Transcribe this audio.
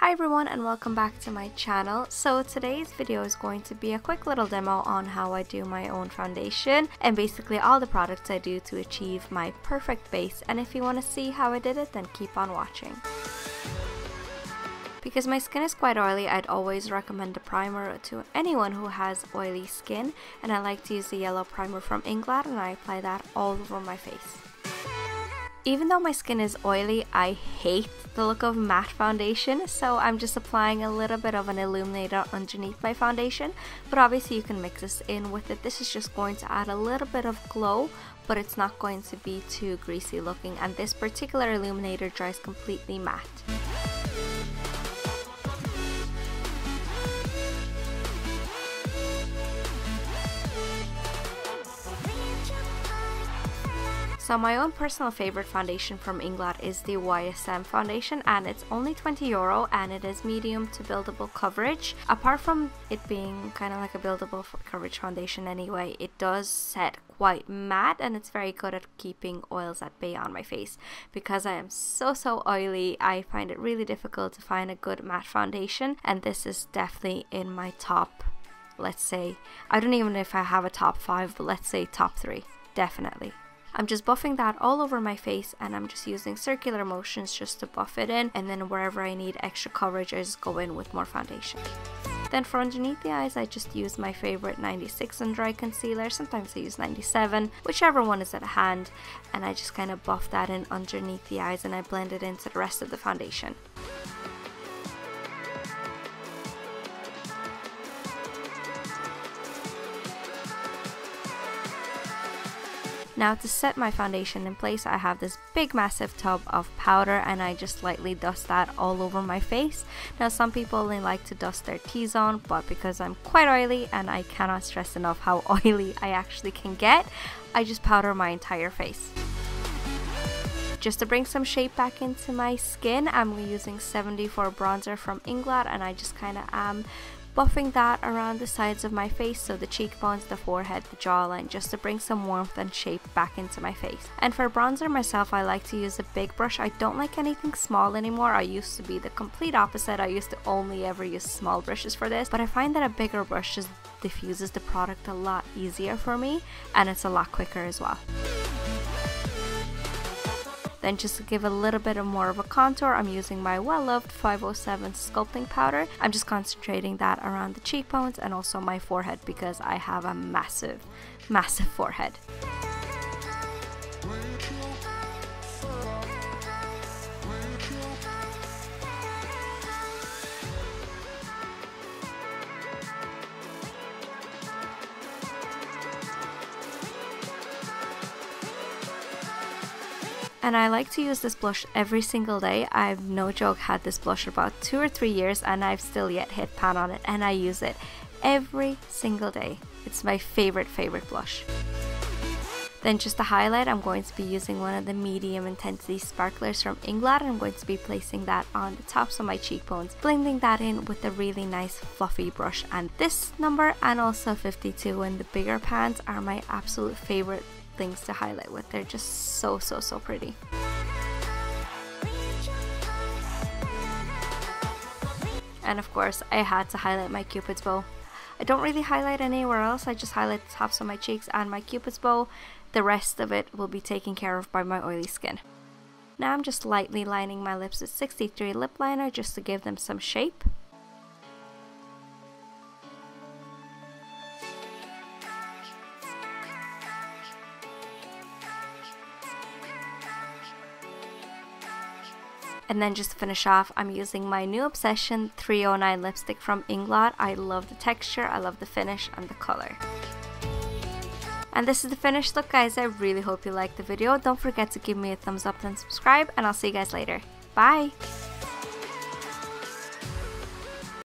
Hi everyone and welcome back to my channel. So today's video is going to be a quick little demo on how I do my own foundation and basically all the products I do to achieve my perfect base, and if you want to see how I did it then keep on watching. Because my skin is quite oily, I'd always recommend a primer to anyone who has oily skin, and I like to use the yellow primer from Inglot and I apply that all over my face. Even though my skin is oily, I hate the look of matte foundation, so I'm just applying a little bit of an illuminator underneath my foundation, but obviously you can mix this in with it. This is just going to add a little bit of glow, but it's not going to be too greasy looking, and this particular illuminator dries completely matte. So my own personal favorite foundation from Inglot is the YSM Foundation, and it's only €20 and it is medium to buildable coverage. Apart from it being kind of like a buildable coverage foundation anyway, it does set quite matte and it's very good at keeping oils at bay on my face. Because I am so oily, I find it really difficult to find a good matte foundation, and this is definitely in my top, let's say, I don't even know if I have a top 5, but let's say top 3, definitely. I'm just buffing that all over my face, and I'm just using circular motions just to buff it in, and then wherever I need extra coverage I just go in with more foundation. Then for underneath the eyes I just use my favorite 96 under eye concealer, sometimes I use 97, whichever one is at hand, and I just kind of buff that in underneath the eyes and I blend it into the rest of the foundation. Now to set my foundation in place, I have this big massive tub of powder and I just lightly dust that all over my face. Now some people only like to dust their T-zone, but because I'm quite oily and I cannot stress enough how oily I actually can get, I just powder my entire face. Just to bring some shape back into my skin, I'm using 74 bronzer from Inglot, and I just kind of am buffing that around the sides of my face, so the cheekbones, the forehead, the jawline, just to bring some warmth and shape back into my face. And for bronzer myself, I like to use a big brush. I don't like anything small anymore. I used to be the complete opposite. I used to only ever use small brushes for this, but I find that a bigger brush just diffuses the product a lot easier for me, and it's a lot quicker as well. Then just to give a little bit more of a contour, I'm using my well-loved 507 sculpting powder. I'm just concentrating that around the cheekbones and also my forehead because I have a massive forehead. And I like to use this blush every single day. I've no joke had this blush about 2 or 3 years and I've still yet hit pan on it, and I use it every single day. It's my favorite blush. Then just to highlight, I'm going to be using one of the medium intensity sparklers from Inglot, and I'm going to be placing that on the tops of my cheekbones, blending that in with a really nice fluffy brush. And this number and also 52 in the bigger pans are my absolute favorite things to highlight with. They're just so pretty. And of course I had to highlight my cupid's bow. I don't really highlight anywhere else, I just highlight the tops of my cheeks and my cupid's bow. The rest of it will be taken care of by my oily skin. Now I'm just lightly lining my lips with 63 lip liner just to give them some shape. And then just to finish off, I'm using my new obsession 309 lipstick from Inglot. I love the texture, I love the finish and the color. And this is the finished look, guys. I really hope you liked the video. Don't forget to give me a thumbs up and subscribe, and I'll see you guys later. Bye!